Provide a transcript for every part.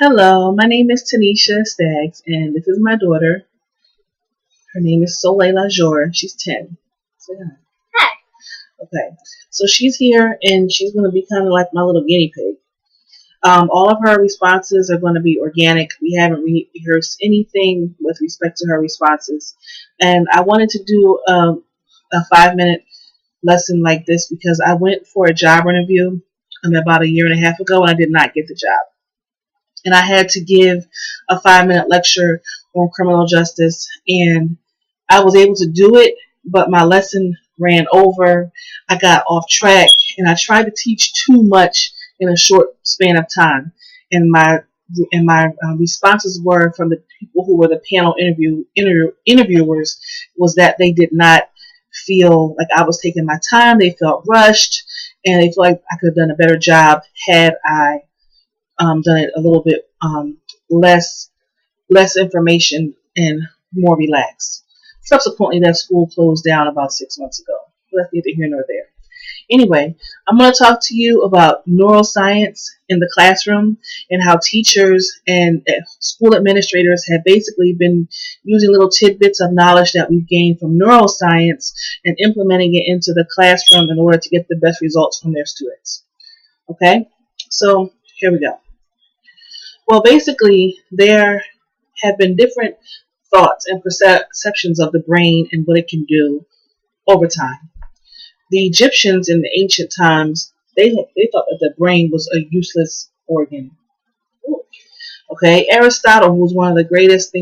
Hello, my name is Tanisha Staggs, and this is my daughter. Her name is Soleil Lajour. She's 10. Say hi. Hi. Okay, so she's here, and she's going to be kind of like my little guinea pig. All of her responses are going to be organic. We haven't rehearsed anything with respect to her responses. And I wanted to do a 5-minute lesson like this because I went for a job interview about a year and a half ago, and I did not get the job. And I had to give a 5-minute lecture on criminal justice, and I was able to do it, but my lesson ran over. I got off track, and I tried to teach too much in a short span of time. And my responses were from the people who were the panel interviewers was that they did not feel like I was taking my time. They felt rushed, and they felt like I could have done a better job had I done it a little bit less information and more relaxed. Subsequently, that school closed down about 6 months ago. But that's neither here nor there. Anyway, I'm going to talk to you about neuroscience in the classroom and how teachers and school administrators have basically been using little tidbits of knowledge that we've gained from neuroscience and implementing it into the classroom in order to get the best results from their students. Okay, so here we go. Well, basically, there have been different thoughts and perceptions of the brain and what it can do over time. The Egyptians in the ancient times, they thought that the brain was a useless organ. Okay, Aristotle, who was one of the greatest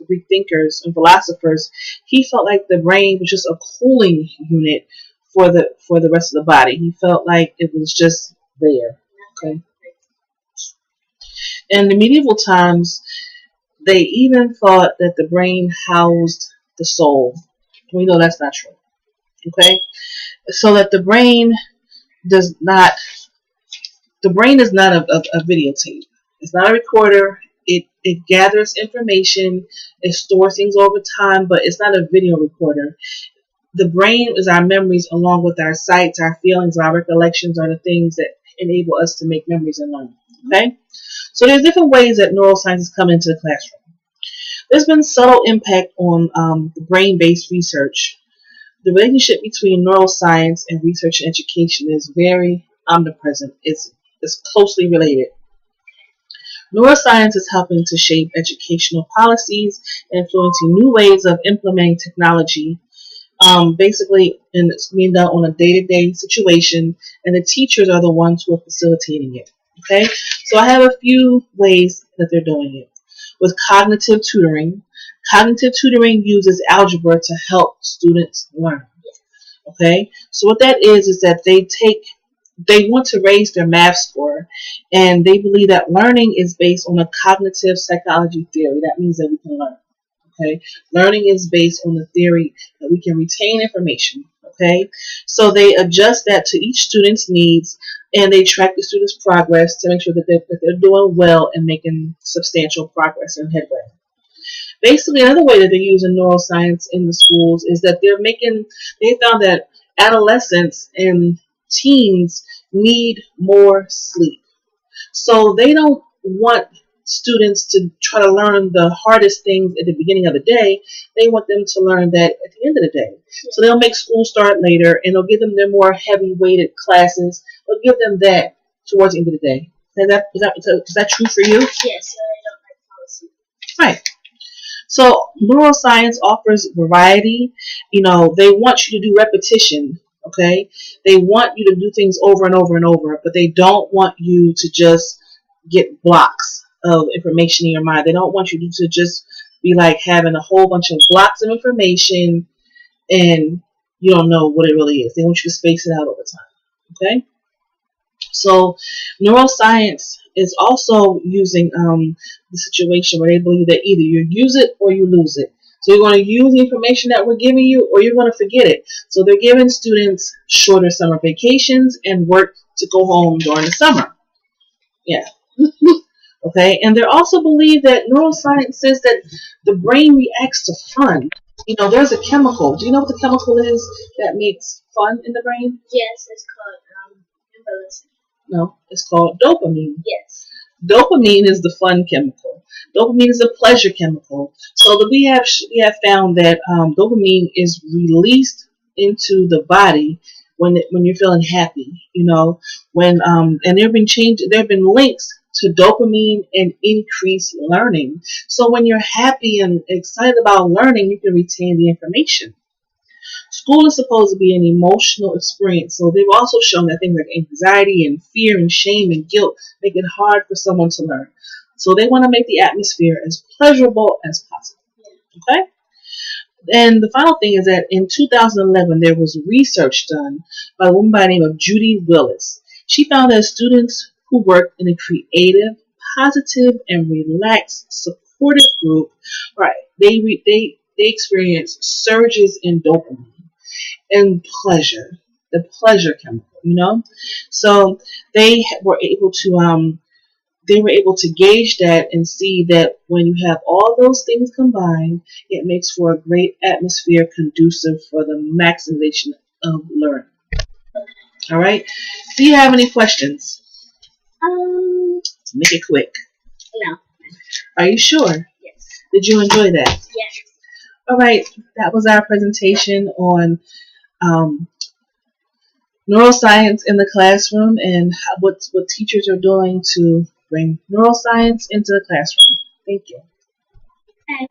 Greek thinkers and philosophers, he felt like the brain was just a cooling unit for the rest of the body. He felt like it was just there. Okay. In the medieval times, they even thought that the brain housed the soul. We know that's not true. Okay? So that the brain is not a videotape. It's not a recorder. It gathers information. It stores things over time, but it's not a video recorder. The brain is our memories along with our sights, our feelings, our recollections are the things that enable us to make memories and learn. Okay? So there's different ways that neuroscience has come into the classroom. There's been subtle impact on the brain-based research. The relationship between neuroscience and research and education is very omnipresent. It's closely related. Neuroscience is helping to shape educational policies and influencing new ways of implementing technology. Basically, and it's being done on a day-to-day situation, and the teachers are the ones who are facilitating it. Okay, so I have a few ways that they're doing it. With cognitive tutoring. Cognitive tutoring uses algebra to help students learn. Okay, so what that is that they want to raise their math score, and they believe that learning is based on a cognitive psychology theory. That means that we can learn. Okay, learning is based on the theory that we can retain information. Okay, so they adjust that to each student's needs, and they track the student's progress to make sure that they're doing well and making substantial progress and headway. Basically, another way that they're using neuroscience in the schools is that they found that adolescents and teens need more sleep. So they don't want students to try to learn the hardest things at the beginning of the day. They want them to learn that at the end of the day. So they'll make school start later, and they'll give them their more heavy-weighted classes. They'll give them that towards the end of the day. Is that true for you? Yes, I don't like policy. Right. So neuroscience offers variety. They want you to do repetition. Okay, they want you to do things over and over and over, but they don't want you to just get blocks of information in your mind. They don't want you to just be like having a whole bunch of blocks of information and you don't know what it really is. They want you to space it out over time. Okay, so neuroscience is also using the situation where they believe that either you use it or you lose it. So you're going to use the information that we're giving you, or you're going to forget it. So they're giving students shorter summer vacations and work to go home during the summer. Yeah. Okay. And they also believe that neuroscience says that the brain reacts to fun. There's a chemical. Do you know what the chemical is that makes fun in the brain? Yes, it's called embarrassing. No, it's called dopamine. Yes. Dopamine is the fun chemical. Dopamine is a pleasure chemical. So that we have found that dopamine is released into the body when you're feeling happy. And there have been links to dopamine and increased learning. So when you're happy and excited about learning, you can retain the information. School is supposed to be an emotional experience, so they've also shown that things like anxiety and fear and shame and guilt make it hard for someone to learn. So they want to make the atmosphere as pleasurable as possible. Okay? And the final thing is that in 2011, there was research done by a woman by the name of Judy Willis. She found that students who worked in a creative, positive, and relaxed, supportive group, right, they experienced surges in dopamine and pleasure, the pleasure chemical. So they were able to gauge that and see that when you have all those things combined, it makes for a great atmosphere conducive for the maximization of learning. All right. Do you have any questions? Um, Make it quick. no. Are you sure? Yes. Did you enjoy that? Yes. All right. That was our presentation on um, neuroscience in the classroom and what teachers are doing to bring neuroscience into the classroom. Thank you. Okay.